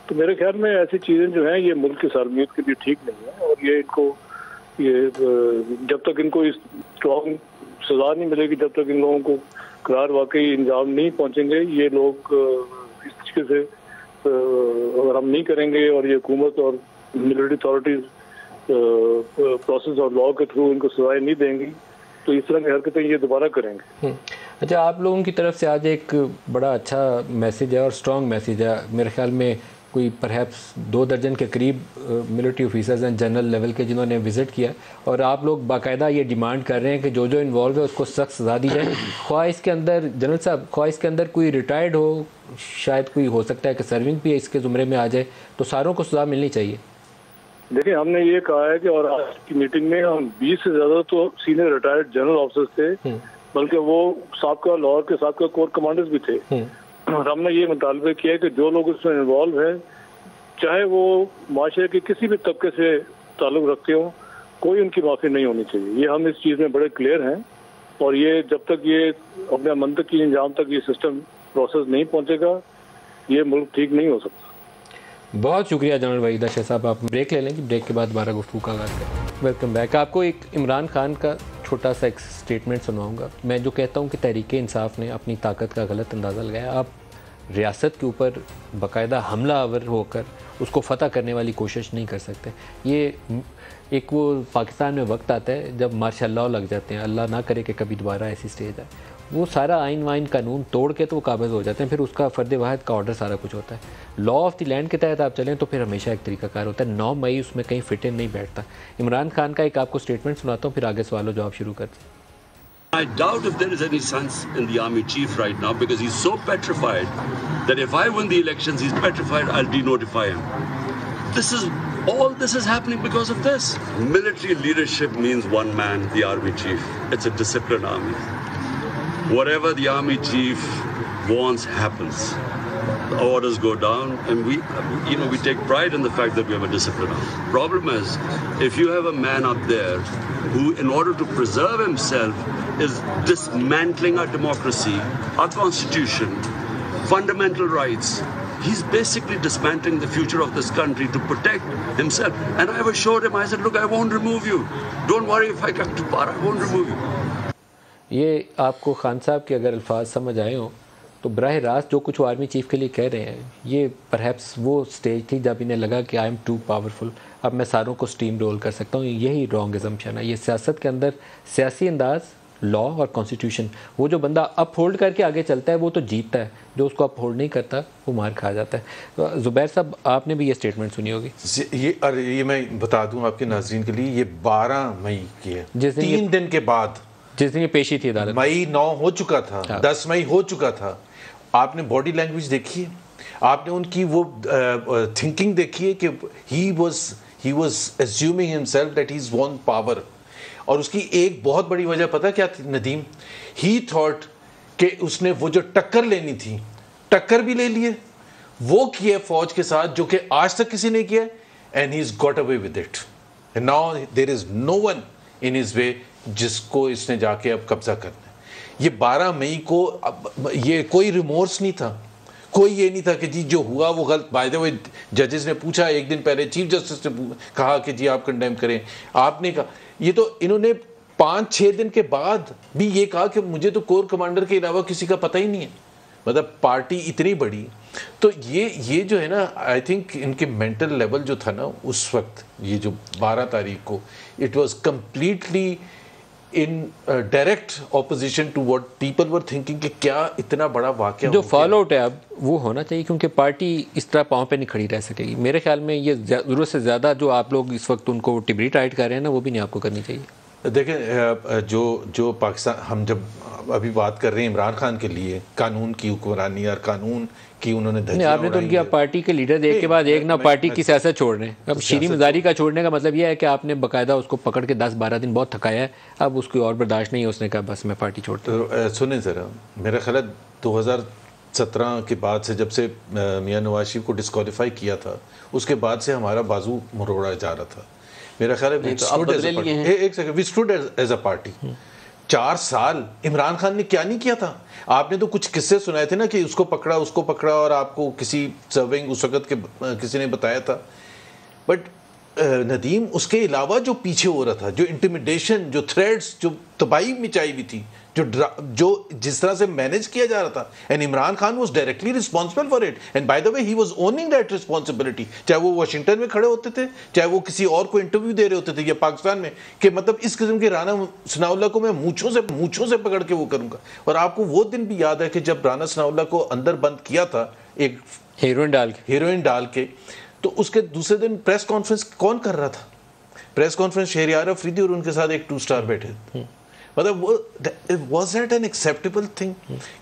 तो मेरे ख्याल में ऐसी चीजें जो हैं ये मुल्क की सालमियत के लिए ठीक नहीं है। और ये इनको जब तक इनको स्ट्रॉन्ग सजा नहीं मिलेगी, जब तक इन लोगों को करार वाकई इंजाम नहीं पहुंचेंगे, ये लोग इस तरीके से अगर हम नहीं करेंगे और ये हुकूमत और मिलिट्री अथॉरिटीज प्रोसेस और लॉ के थ्रू इनको सजाएं नहीं देंगी, तो इस तरह की हरकतें ये दोबारा करेंगे। अच्छा, आप लोगों की तरफ से आज एक बड़ा अच्छा मैसेज है और स्ट्रॉन्ग मैसेज है। मेरे ख्याल में कोई परहैप्स 2 दर्जन के करीब मिलिट्री ऑफिसर्स हैं जनरल लेवल के, जिन्होंने विज़िट किया, और आप लोग बाकायदा ये डिमांड कर रहे हैं कि जो इन्वॉल्व है उसको सख्त सज़ा दी जाए। ख्वाह इसके अंदर जनरल साहब, ख्वाह इसके अंदर कोई रिटायर्ड हो, शायद कोई हो सकता है कि सर्विंग भी इसके ज़ुमरे में आ जाए, तो सारों को सज़ा मिलनी चाहिए। देखिए, हमने ये कहा है कि और आज की मीटिंग में हम 20 से ज़्यादा तो सीनियर रिटायर्ड जनरल ऑफिसर्स थे, बल्कि वो साबका लाहौर के साबका कोर कमांडर्स भी थे। और हमने ये मुतालबा किया कि जो लोग उसमें इन्वॉल्व हैं, चाहे वो माशरे के किसी भी तबके से ताल्लुक रखते हो, कोई उनकी माफ़ी नहीं होनी चाहिए। ये हम इस चीज़ में बड़े क्लियर हैं। और ये जब तक ये अपने मंतकी इंजाम तक ये सिस्टम प्रोसेस नहीं पहुंचेगा, ये मुल्क ठीक नहीं हो सकता। बहुत शुक्रिया जनरल वहीद अशरफ साहब। आप ब्रेक ले लेंगे, ब्रेक के बाद दोबारा गुफ्तगू का आगाज़ करें। Welcome back. आपको एक इमरान खान का छोटा सा एक स्टेटमेंट सुनाऊंगा। मैं जो कहता हूँ कि तहरीक-ए-इंसाफ ने अपनी ताकत का गलत अंदाज़ा लगाया। आप रियासत के ऊपर बाकायदा हमला आवर होकर उसको फ़तह करने वाली कोशिश नहीं कर सकते। ये एक वो पाकिस्तान में वक्त आता है जब मार्शल लॉ लग जाते हैं, अल्लाह ना करे कि कभी दोबारा ऐसी स्टेज आए, वो सारा आइन वाइन कानून तोड़ के तो वो काबिज़ हो जाते हैं, फिर उसका फ़र्द वाहिद का ऑर्डर सारा कुछ होता है। लॉ ऑफ द लैंड के तहत आप चलें तो फिर हमेशा एक तरीकाकार होता है। 9 मई उसमें कहीं फिट इन नहीं बैठता। इमरान खान का एक आपको स्टेटमेंट सुनाता हूँ, फिर आगे सवाल जवाब शुरू करते हैं। I doubt if there is any sense in the army chief right now, because he's so petrified that if I win the elections, he's petrified I'll denotify him. All this is happening because of this. Military leadership means one man, the army chief. It's a disciplined army. Whatever the army chief wants happens. The orders go down, and we take pride in the fact that we have a disciplined army. Problem is, if you have a man up there who, in order to preserve himself, is dismantling our democracy, our constitution, fundamental rights, he's basically dismantling the future of this country to protect himself. And I assured him, I said, look, I won't remove you. Don't worry, if I come to power, I won't remove you. ये आपको खान साहब के अगर अल्फाज समझ आए हों तो बराह रास्त जो कुछ वो आर्मी चीफ के लिए कह रहे हैं, ये परहैप्स वो स्टेज थी जब इन्हें लगा कि आई एम टू पावरफुल, अब मैं सारों को स्टीम रोल कर सकता हूँ। यही रॉन्ग एजम्पशन है। ये सियासत के अंदर सियासी अंदाज़, लॉ और कॉन्स्टिट्यूशन, वो जो बंदा अप होल्ड करके आगे चलता है वो तो जीतता है, जो उसको अप होल्ड नहीं करता वो मार खा जाता है। ज़ुबैर साहब, आपने भी ये स्टेटमेंट सुनी होगी। ये मैं बता दूं आपके नाज़रीन के लिए, ये 12 मई की है, 3 दिन के बाद, जिस दिन ये पेशी थी अदालत। मई 9 हो चुका था, 10 मई हो चुका था। आपने बॉडी लैंग्वेज देखी है, आपने उनकी वो थिंकिंग देखी है कि he was assuming himself that he is won power. और उसकी एक बहुत बड़ी वजह पता क्या थी नदीम? ही थॉट कि उसने वो जो टक्कर लेनी थी, टक्कर भी ले लिए, वो किए फौज के साथ जो कि आज तक किसी ने किया, and he is got away with it. And now there is no one in his way जिसको इसने जाके अब कब्जा करना है। ये 12 मई को ये कोई रिमोर्स नहीं था, कोई ये नहीं था कि जी जो हुआ वो गलत। बाय द वे जजेस ने पूछा एक दिन पहले, चीफ जस्टिस ने कहा कि जी आप कंडेम करें, आपने कहा। ये तो इन्होंने 5-6 दिन के बाद भी ये कहा कि मुझे तो कोर कमांडर के अलावा किसी का पता ही नहीं है। मतलब पार्टी इतनी बड़ी, तो ये जो है ना, आई थिंक इनके मेंटल लेवल जो था ना उस वक्त, ये जो 12 तारीख को, it was completely in direct opposition to what people were thinking कि क्या इतना बड़ा वाकया जो फॉल आउट है अब वो होना चाहिए, क्योंकि पार्टी इस तरह पाँव पे नहीं खड़ी रह सकेगी। मेरे ख्याल में ये ज़रूरत से ज़्यादा जो आप लोग इस वक्त उनको टिबरी टाइट कर रहे हैं ना, वो भी नहीं आपको करनी चाहिए। देखें, जो पाकिस्तान, हम जब अभी बात कर रहे हैं इमरान खान के लिए कानून की हुक्मरानी और कानून की उन्होंने धज्जियां आपने तो उनकी पार्टी के लीडर एक के बाद एक ना पार्टी की सियासत छोड़ रहे हैं। अब शीरी मजारी का छोड़ने का मतलब यह है कि आपने बाकायदा उसको पकड़ के 10-12 दिन बहुत थकाया है, अब उसकी और बर्दाश्त नहीं है, उसने कहा बस मैं पार्टी छोड़ता हूं। तो सुने ज़रा, मेरा ख्याल है 2017 के बाद से, जब से मियां नवाज शरीफ को डिस्क्वालीफाई किया था, उसके बाद से हमारा बाजू मरोड़ा जा रहा था। मेरा ख्याल है एक second, we stood as a party. 4 साल इमरान खान ने क्या नहीं किया था? आपने तो कुछ किस्से सुनाए थे ना कि उसको पकड़ा और आपको किसी सर्विंग उस वक्त के किसी ने बताया था। बट नदीम, उसके अलावा जो पीछे हो रहा था, जो इंटिमिडेशन, जो थ्रेड्स, जो तबाही मचाई हुई थी, जो जिस तरह से मैनेज किया जा रहा था, and Imran Khan was directly responsible for it, and by the way he was owning that responsibility. चाहे वो वाशिंगटन में खड़े होते थे, चाहे वो किसी और को इंटरव्यू दे रहे होते थे, या पाकिस्तान में, कि मतलब इस किस्म के राना सनाउल्लाह को मैं मूंछों से पकड़ के वो करूंगा। और आपको वो दिन भी याद है कि जब राना सनाउल्लाह को अंदर बंद किया था एक हेरोइन डाल के, तो उसके दूसरे दिन प्रेस कॉन्फ्रेंस कौन कर रहा था? प्रेस कॉन्फ्रेंस शहरियार अफरीदी और उनके साथ एक 2 स्टार बैठे थे। मतलब वो was that an acceptable thing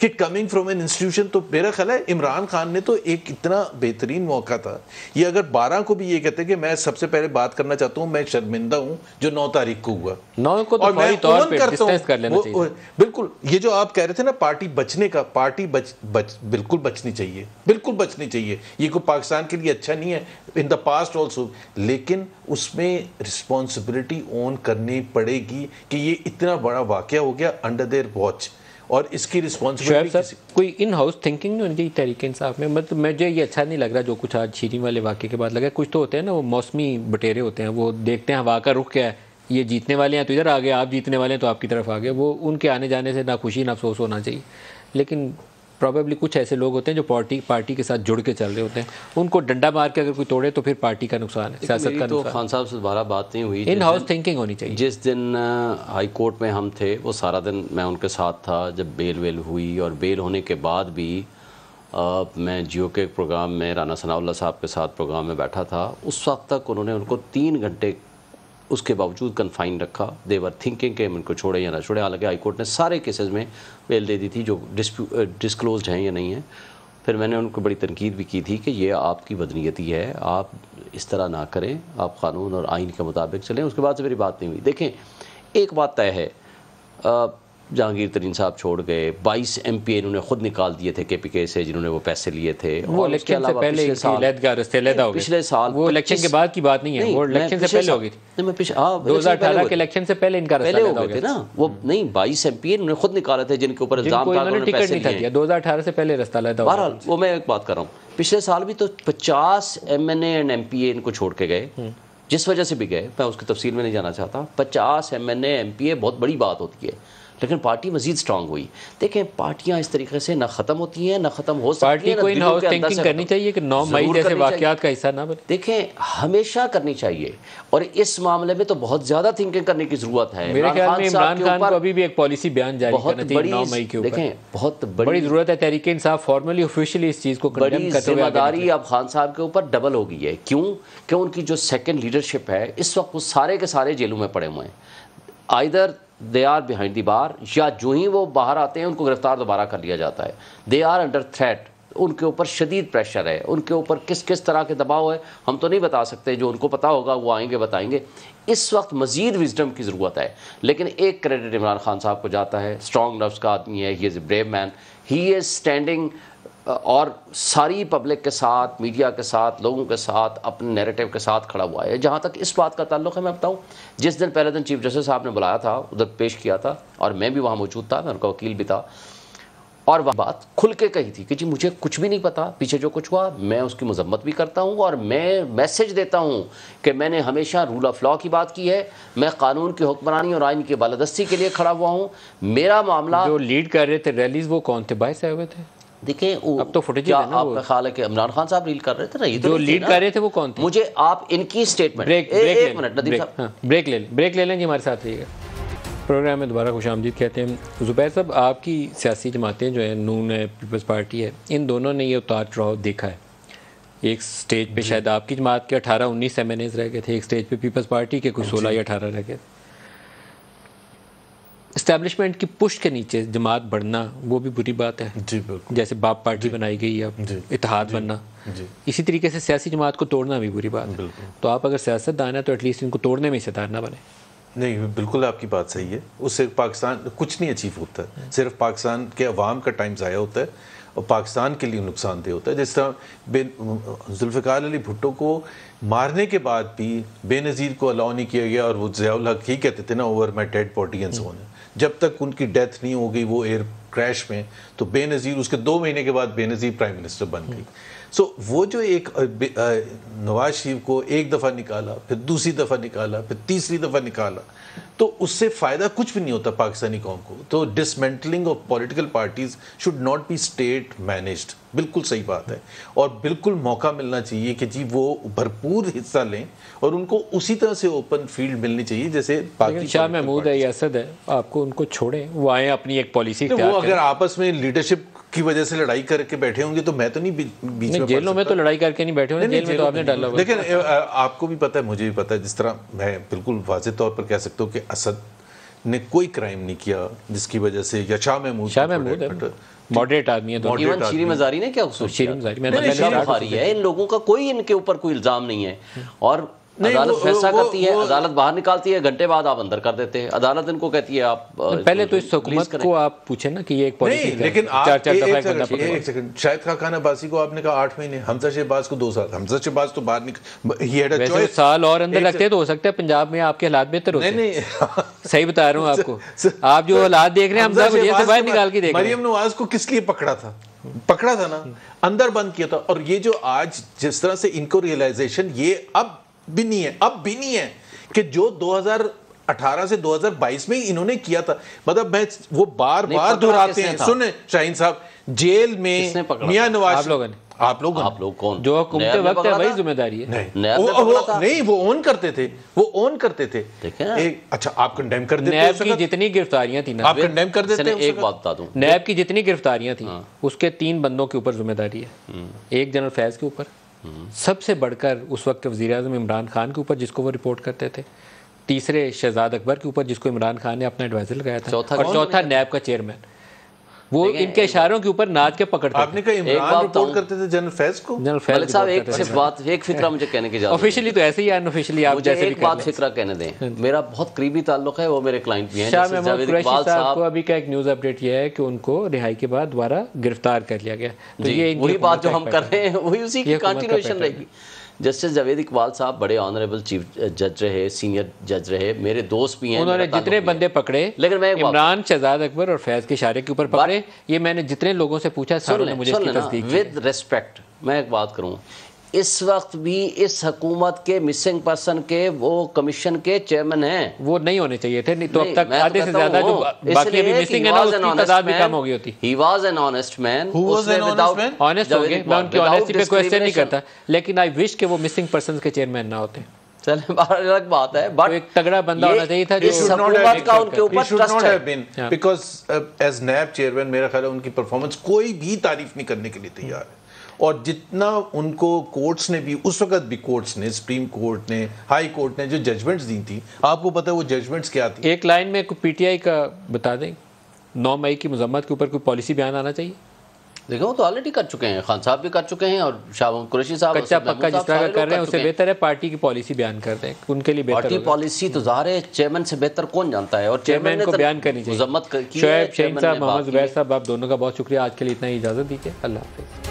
कि कमिंग फ्रॉम एन इंस्टीट्यूशन? तो मेरा ख्याल है इमरान खान ने तो एक इतना बेहतरीन मौका था। ये अगर 12 को भी ये कहते कि मैं सबसे पहले बात करना चाहता हूँ, मैं शर्मिंदा हूँ जो 9 तारीख को हुआ, 9 को तो मैं तौर पे डिस्कस कर लेना चाहिए। बिल्कुल, ये जो आप कह रहे थे ना पार्टी बचने का, पार्टी बिल्कुल बचनी चाहिए, बिल्कुल बचनी चाहिए। ये कोई पाकिस्तान के लिए अच्छा नहीं है, इन द पास्ट ऑल्सो, लेकिन उसमें रिस्पॉन्सिबिलिटी ओन करनी पड़ेगी कि ये इतना बड़ा वाकया हो गया अंडर देयर वॉच, और इसकी रिस्पॉन्सिबिलिटी कोई इन हाउस थिंकिंग नहीं होनी तहरीक इंसाफ में। मतलब मुझे ये अच्छा नहीं लग रहा जो कुछ आज शीरी वाले वाकये के बाद लगा। कुछ तो होते हैं ना, वो मौसमी बटेरे होते हैं, वो देखते हैं हवा का रुख क्या है, ये जीतने वाले हैं तो इधर आ गए, आप जीतने वाले हैं तो आपकी तरफ आ गए। वो उनके आने जाने से ना खुशी ना अफसोस होना चाहिए। लेकिन प्रॉबेबली कुछ ऐसे लोग होते हैं जो पार्टी के साथ जुड़ के चल रहे होते हैं, उनको डंडा मार के अगर कोई तोड़े तो फिर पार्टी का नुकसान है, सियासत का नुकसान। खान साहब से दोबारा बात नहीं हुई, इन हाउस थिंकिंग होनी चाहिए। जिस दिन हाई कोर्ट में हम थे वो सारा दिन मैं उनके साथ था, जब बेल हुई, और बेल होने के बाद भी मैं जियो के प्रोग्राम में राना सनाउल्लाह साहब के साथ प्रोग्राम में बैठा था। उस वक्त तक उन्होंने उनको 3 घंटे उसके बावजूद कन्फाइन रखा। देवर थिंकिंग के उनको छोड़े या ना छोड़े। हालांकि हाई कोर्ट ने सारे केसेस में बेल दे दी थी जो डिस्क्लोज्ड हैं या नहीं है। फिर मैंने उनको बड़ी तनकीद भी की थी कि ये आपकी बदनीयती है, आप इस तरह ना करें, आप कानून और आइन के मुताबिक चलें। उसके बाद से मेरी बात नहीं हुई। देखें, एक बात तय है, जहांगीर तरीन साहब छोड़ गए, 22 MPA इन्होंने खुद निकाल दिए थे KPK से, जिन्होंने वो पैसे लिए थे। वो इलेक्शन से पहले पिछले साल, वो इलेक्शन के बाद की बात नहीं है, वो इलेक्शन से पहले हो गई थी। 2018 के इलेक्शन से पहले इनका पहले हो गए थे ना वो। नहीं, 22 MPA इन्होंने खुद निकाले थे जिनके ऊपर इल्जाम था उन्होंने पैसे लिए। 2018 से पहले रास्ता लगा। बहरहाल वो मैं एक बात कर रहा हूँ, पिछले साल भी तो 50 MNA एंड MPA इनको छोड़ के गए, जिस वजह से भी गए मैं उसकी तफसील में नहीं जाना चाहता। 50 MNA MPA बहुत बड़ी बात होती है, लेकिन पार्टी मजीद स्ट्रांग हुई। देखें, पार्टियां इस तरीके से ना खत्म होती हैं ना खत्म हो सकती हैं। पार्टी को इन हाउस थिंकिंग करनी चाहिए कि 9 मई जैसे वाकयात का हिस्सा ना बने। देखें, हमेशा करनी चाहिए, और इस मामले में तो बहुत ज्यादा थिंकिंग करने की जरूरत है। मेरे ख्याल में इमरान खान को अभी भी एक पॉलिसी बयान जारी करना चाहिए 9 मई के ऊपर। देखें, बहुत बड़ी जरूरत है। तहरीक इंसाफ फॉर्मली ऑफिशियली इस चीज को कंडेम करते हुए जिम्मेदारी अब खान साहब के ऊपर डबल हो गई है। क्यों? कि उनकी जो सेकंड लीडरशिप है इस वक्त वो सारे के सारे जेलों में पड़े हुए हैं। Either they are behind the bar, या जो ही वो बाहर आते हैं उनको गिरफ्तार दोबारा कर लिया जाता है। दे आर अंडर थ्रेट, उनके ऊपर शदीद प्रेशर है, उनके ऊपर किस किस तरह के दबाव है हम तो नहीं बता सकते, जो उनको पता होगा वो आएंगे बताएंगे। इस वक्त मजीद विजडम की ज़रूरत है। लेकिन एक क्रेडिट इमरान खान साहब को जाता है, स्ट्रॉन्ग नर्व्स का आदमी है, he is a brave man, he is standing, और सारी पब्लिक के साथ, मीडिया के साथ, लोगों के साथ, अपने नैरेटिव के साथ खड़ा हुआ है। जहाँ तक इस बात का ताल्लुक़ है, मैं बताऊँ, जिस दिन पहले दिन चीफ जस्टिस साहब ने बुलाया था, उधर पेश किया था, और मैं भी वहाँ मौजूद था, मैं उनका वकील भी था, और वह बात खुल के कही थी कि जी मुझे कुछ भी नहीं पता, पीछे जो कुछ हुआ मैं उसकी मजम्मत भी करता हूँ, और मैं मैसेज देता हूँ कि मैंने हमेशा रूल ऑफ लॉ की बात की है, मैं कानून की हुक्मरानी और आइन की बालादस्ती के लिए खड़ा हुआ हूँ। मेरा मामला जो लीड कर रहे थे रैलीज, वो कौन थे? 22 आए हुए थे। देखिए, अब तो फुटेज क्या आपका ख्याल है कि इमरान खान साहब लीड कर रहे थे? नहीं, जो लीड कर रहे थे वो कौन थे? मुझे आप इनकी स्टेटमेंट एक मिनट नदीम साहब, ब्रेक ले लें जी, हमारे साथ रहिएगा। प्रोग्राम में दोबारा खुशामदीद कहते हैं। ज़ुबैर साहब, आपकी सियासी जमातें जो हैं, नून है, पीपल्स पार्टी है, इन दोनों ने ये उतार चढ़ाव देखा है। एक स्टेज पे शायद आपकी जमात के 18-19 MNAs रह गए थे, एक स्टेज पे पीपल्स पार्टी के कुछ 16 या 18 रह गए। इस्टेब्लिशमेंट की पुश के नीचे जमात बढ़ना वो भी बुरी बात है। जी बिल्कुल। जैसे बाप पार्टी बनाई गई अब इत्तेहाद बनना, इसी तरीके से सियासी जमात को तोड़ना भी बुरी बात है। तो आप अगर सियासतदान है तो एटलीस्ट इनको तोड़ने में हिस्सेदार ना बने। नहीं, बिल्कुल आपकी बात सही है। उससे पाकिस्तान कुछ नहीं अचीव होता है, सिर्फ पाकिस्तान के अवाम का टाइम ज़ाया होता है और पाकिस्तान के लिए नुकसानदेह होता है। जिस तरह जुल्फ़िकार अली भुट्टो को मारने के बाद भी बेनज़ीर को अलाउ नहीं किया गया और वो ज़ियाउल हक ही कहते थे ना, over my dead body and so on. जब तक उनकी डेथ नहीं हो गई वो एयर क्रैश में, तो बेनज़ीर उसके 2 महीने के बाद बेनज़ीर प्राइम मिनिस्टर बन गई। सो वो जो एक नवाज शरीफ को एक दफ़ा निकाला, फिर दूसरी दफ़ा निकाला, फिर तीसरी दफ़ा निकाला, तो उससे फ़ायदा कुछ भी नहीं होता पाकिस्तानी कौम को। तो dismantling of political parties should not be state managed, बिल्कुल सही बात है। और बिल्कुल मौका मिलना चाहिए कि जी वो भरपूर हिस्सा लें और उनको उसी तरह से ओपन फील्ड मिलनी चाहिए जैसे बाकी। शाह महमूद है या असद है, आपको उनको छोड़ें, वो आए अपनी एक पॉलिसी। वो अगर आपस में लीडरशिप की वजह से लड़ाई करके बैठे होंगे तो मैं तो नहीं बीच में। जेलों में तो लड़ाई करके नहीं बैठे होंगे, जेल में तो आपने डाला होगा। लेकिन आपको भी पता है, मुझे भी पता है, जिस तरह मैं बिल्कुल वाज़ेह तौर पर कह सकता हूँ कि असद ने कोई क्राइम नहीं किया जिसकी वजह से, या शाह महमूद मॉडरेट आदमी है। इवन शीरी मज़ारी ने क्या कसूर किया? इन लोगों का कोई इनके ऊपर कोई इल्ज़ाम नहीं है और अदालत फैसला करती है, अदालत बाहर निकालती है, घंटे बाद आप अंदर कर देते हैं। अदालत इनको कहती है आप पहले तो इस हुकूमत को आप पूछे ना कि ये एक पॉलिसी है। लेकिन एक सेकंड, शाहिद खान अब्बासी को आपने कहा 8 महीने, हमजा शहबाज को 2 साल। हमजा शहबाज तो बाहर निकल, साल और अंदर लगते तो हो सकता है पंजाब में आपके हालात बेहतर होते। नहीं सही बता रहा हूँ आपको, आप जो हालात देख रहे हैं हमजा को जेल से बाहर निकाल के देख रहे हैं। मरियम नवाज को किस लिए पकड़ा था ना, अंदर बंद किया था। और ये जो आज जिस तरह से इनको रियलाइजेशन ये अब भी नहीं है कि जो 2018 से 2022 में इन्होंने किया था। मतलब मैं वो बार दोहराते हैं। सुने शाहीन साहब, जेल में मियां नवाज, आप लोग कौन? जो हुकूमत वक्त है वही जिम्मेदारी है। नहीं, वो ओन करते थे। अच्छा, आप कंडेम कर देते? नैब की जितनी गिरफ्तारियां थी ना, आप कंडेम कर देते हैं? एक बात बता दूं, नैब की जितनी गिरफ्तारियां थी उसके 3 बंदों के ऊपर जिम्मेदारी है। एक जनरल फैज के ऊपर, सबसे बढ़कर उस वक्त वज़ीर आज़म इमरान खान के ऊपर जिसको वो रिपोर्ट करते थे, तीसरे शहजाद अकबर के ऊपर जिसको इमरान खान ने अपना एडवाइजर लगाया था, और चौथा नैब का चेयरमैन। वो इनके इशारों के ऊपर नाच के पकड़ते। आपने कहा इमरान रिपोर्ट करते थे जनरल फैज को? जनरल फैज साहब, एक फिक्रा मुझे कहने की इजाजत। ऑफिशियली तो ऐसे ही है, अनऑफिशियली आप जैसे एक बात फिक्रा कहने दें। मेरा बहुत करीबी ताल्लुक है, वो मेरे क्लाइंट भी हैं। शाह महमूद कुरैशी साहब को अभी का एक न्यूज़ अपडेट ये है कि उनको रिहाई के बाद दोबारा गिरफ्तार कर लिया गया। तो ये वही बात जो हम कर रहे हैं वही उसी की कंटिन्यूएशन रहेगी। जस्टिस जावेद इकबाल साहब बड़े ऑनरेबल चीफ जज रहे, सीनियर जज रहे, मेरे दोस्त भी हैं। उन्होंने जितने बंदे पकड़े, लेकिन मैं इमरान, शहजाद अकबर और फैज के इशारे के ऊपर पकड़े, ये मैंने जितने लोगों से पूछा सारों ने मुझे इसकी तस्दीक की। विद रिस्पेक्ट मैं एक बात करूं, इस वक्त भी इस हुकूमत के मिसिंग पर्सन के वो कमिशन के चेयरमैन हैं। वो नहीं होने चाहिए थे, नहीं तो अब तक आधे से ज्यादा जो बाकी अभी मिसिंग है ना उसकी तादाद भी कम हो गई होती। He was an honest man. Honest हो गए, मैं उनकी ऑनेस्टी पे क्वेश्चन नहीं करता, लेकिन आई विश कि वो मिसिंग पर्सन के चेयरमैन ना होते। चले अलग बात है, बट एक तगड़ा बंदा होना चाहिए था जो इस हुकूमत का उनके ऊपर ट्रस्ट है। बिकॉज़ एज नैब चेयरमैन मेरा ख्याल है उनकी परफॉर्मेंस कोई भी तारीफ नहीं करने के लिए तैयार है। और जितना उनको कोर्ट्स ने भी, उस वक्त भी कोर्ट्स ने, सुप्रीम कोर्ट ने, हाई कोर्ट ने जो जजमेंट्स दी थी, आपको पता है वो जजमेंट्स क्या थी? एक लाइन में पीटीआई का बता दें, 9 मई की मजम्मत के ऊपर कोई पॉलिसी बयान आना चाहिए। देखो, वो तो ऑलरेडी कर चुके हैं, खान साहब भी कर चुके हैं और शाह कुरैशी साहब कच्चा पक्का जिस तरह कर रहे हैं उससे बेहतर है पार्टी की पॉलिसी बयान कर दें, उनके लिए बेहतर। पार्टी पॉलिसी तो ज़ाहिर है चेयरमैन से बेहतर कौन जानता है, और चेयरमैन को बयान करनी चाहिए। मजम्मत शोएब, शाहीन साहब, मोहम्मद ज़ुबैर साहब, आप दोनों का बहुत शुक्रिया। आज के लिए इतना ही इजाज़त दीजिए। अल्लाह हाफ़िज़।